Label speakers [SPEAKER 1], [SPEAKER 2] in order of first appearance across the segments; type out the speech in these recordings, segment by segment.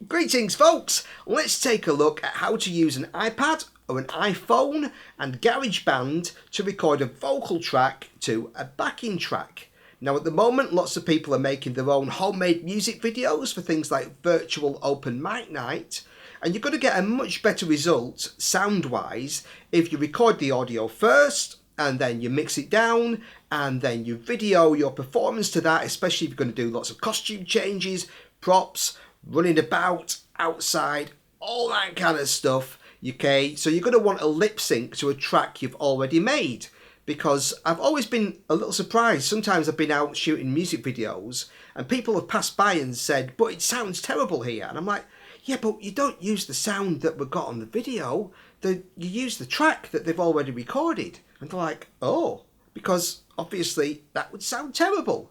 [SPEAKER 1] Greetings folks, let's take a look at how to use an iPad or an iPhone and GarageBand to record a vocal track to a backing track. Now at the moment lots of people are making their own homemade music videos for things like virtual open mic night, and you're going to get a much better result sound wise if you record the audio first and then you mix it down and then you video your performance to that, especially if you're going to do lots of costume changes, props, running about outside, all that kind of stuff. Okay, so you're going to want a lip sync to a track you've already made, because I've always been a little surprised. Sometimes I've been out shooting music videos and people have passed by and said, but it sounds terrible here, and I'm like, yeah, but you don't use the sound that we got on the video, you use the track that they've already recorded. And they're like, oh, because obviously that would sound terrible.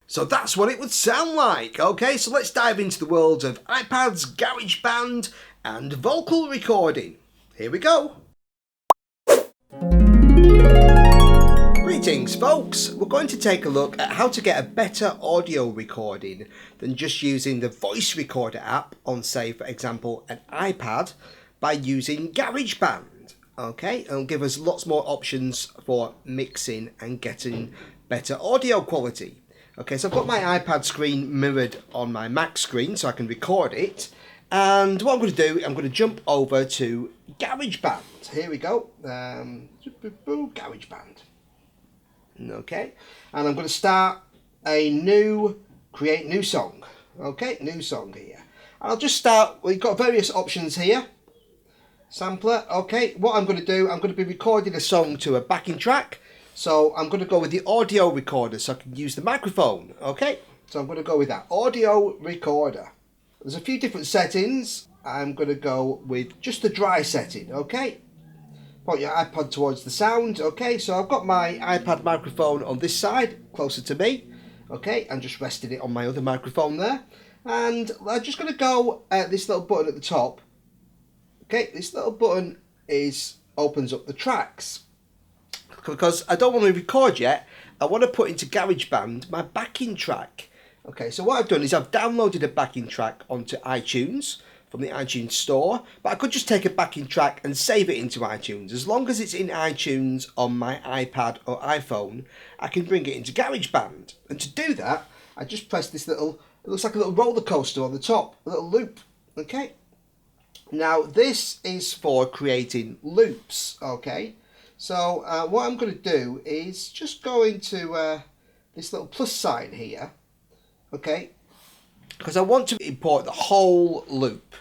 [SPEAKER 1] So that's what it would sound like. Okay, so let's dive into the world of iPads, GarageBand and vocal recording. Here we go. Greetings folks, we're going to take a look at how to get a better audio recording than just using the voice recorder app on, say for example, an iPad, by using GarageBand. Okay, it'll give us lots more options for mixing and getting better audio quality. Okay, so I've got my iPad screen mirrored on my Mac screen so I can record it. And what I'm going to do, I'm going to jump over to GarageBand. Here we go. GarageBand. Okay, and I'm going to start create new song. Okay, new song here. And I'll just start, we've got various options here. Sampler. Okay, what I'm going to do, I'm going to be recording a song to a backing track. So I'm going to go with the audio recorder so I can use the microphone. Okay, so I'm going to go with that audio recorder. There's a few different settings. I'm going to go with just the dry setting. Okay, point your iPad towards the sound. Okay, so I've got my iPad microphone on this side, closer to me. Okay, I'm just resting it on my other microphone there. And I'm just going to go at this little button at the top. Okay, this little button opens up the tracks. Because I don't want to record yet, I want to put into GarageBand my backing track. Okay, so what I've done is I've downloaded a backing track onto iTunes from the iTunes store, but I could just take a backing track and save it into iTunes. As long as it's in iTunes on my iPad or iPhone, I can bring it into GarageBand. And to do that, I just press this little, it looks like a little roller coaster on the top, a little loop. Okay, now this is for creating loops. Okay. So what I'm going to do is just go into this little plus sign here, okay, because I want to import the whole loop.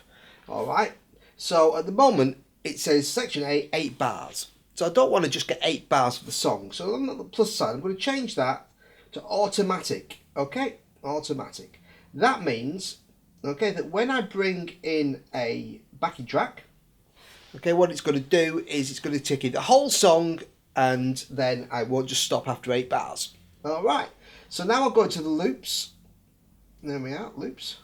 [SPEAKER 1] Alright, so at the moment it says section A, 8 bars. So I don't want to just get 8 bars for the song. So on the plus sign, I'm going to change that to automatic, okay, automatic. That means, okay, that when I bring in a backing track, okay, what it's going to do is it's going to tick in the whole song, and then I won't just stop after 8 bars. Alright, so now I'll go to the loops. There we are, loops.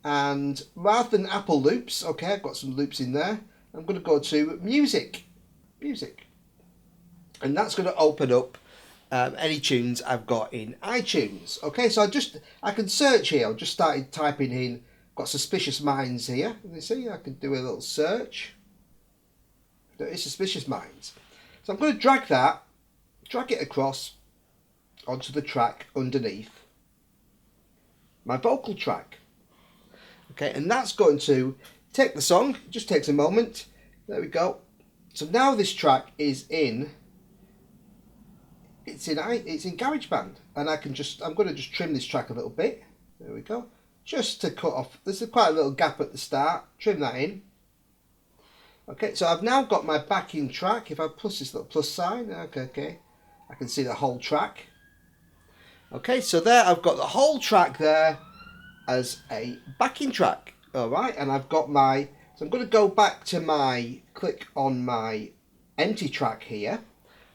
[SPEAKER 1] And rather than Apple loops, okay, I've got some loops in there, I'm going to go to music. Music. And that's going to open up any tunes I've got in iTunes. Okay, so I can search here. I've just started typing in, got Suspicious Minds here. You see, I can do a little search. It's Suspicious Minds. So I'm going to drag it across onto the track underneath my vocal track. Okay, and that's going to take the song. It just takes a moment. There we go. So now this track is in. It's in GarageBand, and I'm going to just trim this track a little bit. There we go. Just to cut off. There's quite a little gap at the start. Trim that in. Okay, so I've now got my backing track. If I plus this little plus sign, okay, I can see the whole track. Okay, so there I've got the whole track there as a backing track. Alright, and I've got so I'm going to go back to click on my empty track here,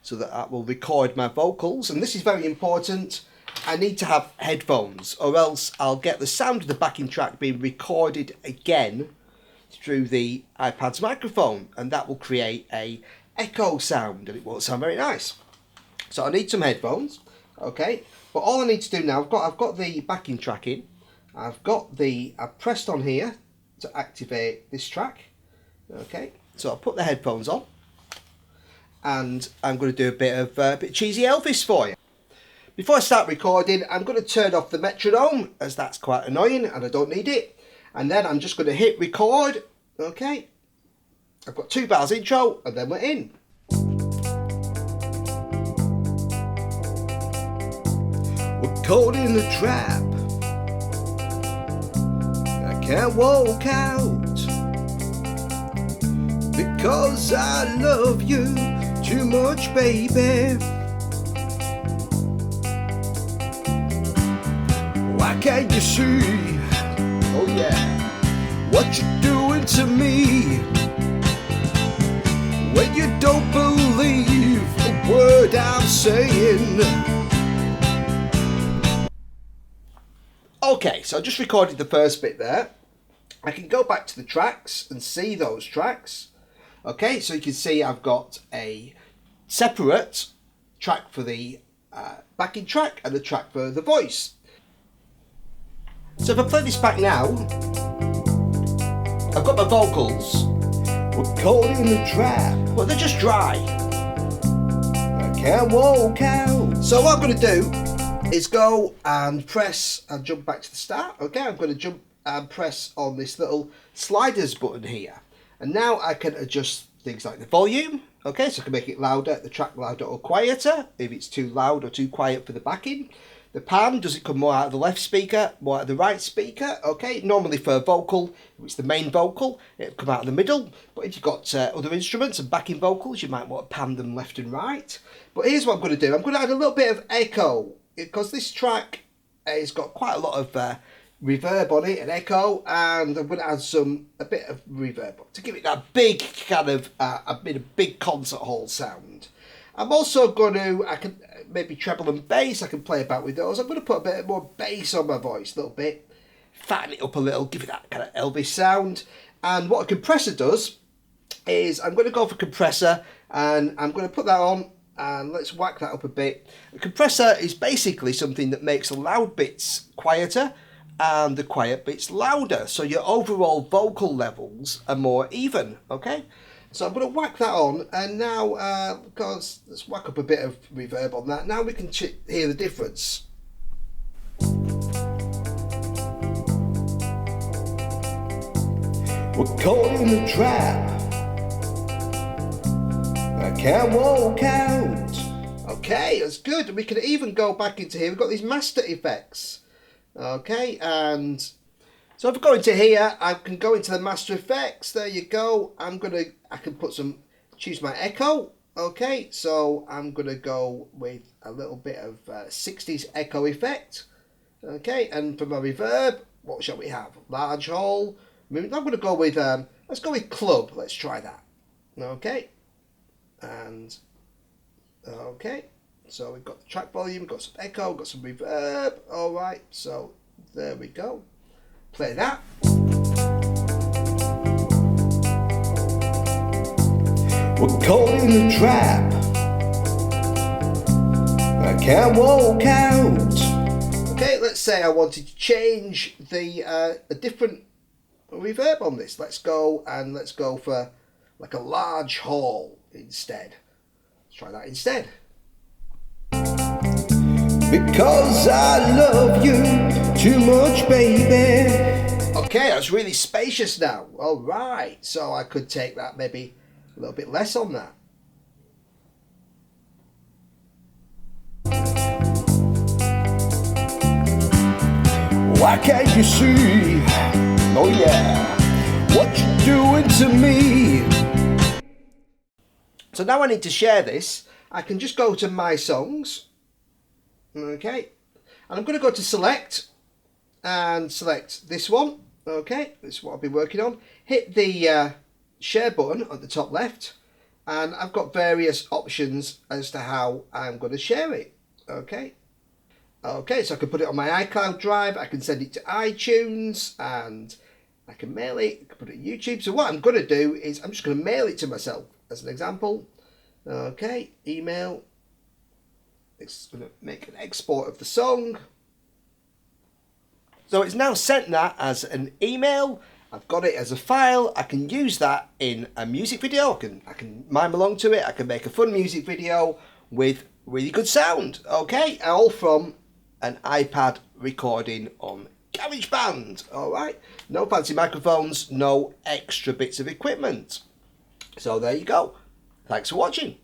[SPEAKER 1] so that will record my vocals. And this is very important. I need to have headphones, or else I'll get the sound of the backing track being recorded again through the iPad's microphone, and that will create a echo sound and it won't sound very nice. So I need some headphones, okay. But all I need to do now, I've got the backing track in. I've pressed on here to activate this track, okay. So I'll put the headphones on, and I'm going to do a bit of cheesy Elvis for you. Before I start recording, I'm going to turn off the metronome, as that's quite annoying and I don't need it. And then I'm just going to hit record, okay. I've got 2 bars intro and then we're in. We're caught in the trap. I can't walk out because I love you too much, baby. Why can't you see, oh yeah, what you're doing to me? When you don't believe a word I'm saying. Okay, so I just recorded the first bit there. I can go back to the tracks and see those tracks. Okay, so you can see I've got a separate track for the backing track and a track for the voice. So if I play this back now, I've got my vocals. We're caught in the trap. Well, they're just dry. I can't walk out. So what I'm going to do is go and press and jump back to the start. Okay, I'm going to jump and press on this little sliders button here. And now I can adjust things like the volume. Okay, so I can make it louder, the track louder or quieter, if it's too loud or too quiet for the backing. The pan, does it come more out of the left speaker, more out of the right speaker? Okay, normally for a vocal, if it's the main vocal, it'll come out of the middle. But if you've got other instruments and backing vocals, you might want to pan them left and right. But here's what I'm going to do. I'm going to add a little bit of echo, because this track has got quite a lot of reverb on it and echo, and I'm going to add a bit of reverb to give it that big kind of a big concert hall sound. I'm also going to, I can maybe treble and bass, I can play about with those. I'm going to put a bit more bass on my voice, a little bit, fatten it up a little, give it that kind of Elvis sound. And what a compressor does is I'm going to go for compressor, and I'm going to put that on, and let's whack that up a bit. A compressor is basically something that makes the loud bits quieter and the quiet bits louder, so your overall vocal levels are more even, okay? So I'm going to whack that on, and now, let's whack up a bit of reverb on that. Now we can hear the difference. We're caught in the trap. I can't walk out. Okay, that's good. And we can even go back into here. We've got these master effects. Okay, and so if I go into here, I can go into the master effects. There you go. I can choose my echo. Okay, so I'm gonna go with a little bit of 60s echo effect. Okay, and for my reverb, what shall we have? Large hole. I'm gonna go with let's go with club. Let's try that. Okay, and okay. So we've got the track volume, got some echo, got some reverb. All right, so there we go. Play that. We're caught in the trap. I can't walk out. Okay, let's say I wanted to change a different reverb on this. Let's go for like a large hall instead. Let's try that instead. Because I love you too much, baby. Okay, that's really spacious now. All right, so I could take that maybe a little bit less on that. Why can't you see, oh yeah, what you're doing to me? So now I need to share this. I can just go to my songs. Okay, and I'm going to go to select and select this one. Okay, this is what I've been working on. Hit the share button at the top left, and I've got various options as to how I'm going to share it. Okay, so I can put it on my iCloud drive, I can send it to iTunes, and I can mail it, I can put it on YouTube. So what I'm going to do is I'm just going to mail it to myself as an example. Okay, email. It's going to make an export of the song. So it's now sent that as an email. I've got it as a file. I can use that in a music video. I can mime along to it. I can make a fun music video with really good sound. Okay, all from an iPad recording on GarageBand. All right, no fancy microphones, no extra bits of equipment. So there you go. Thanks for watching.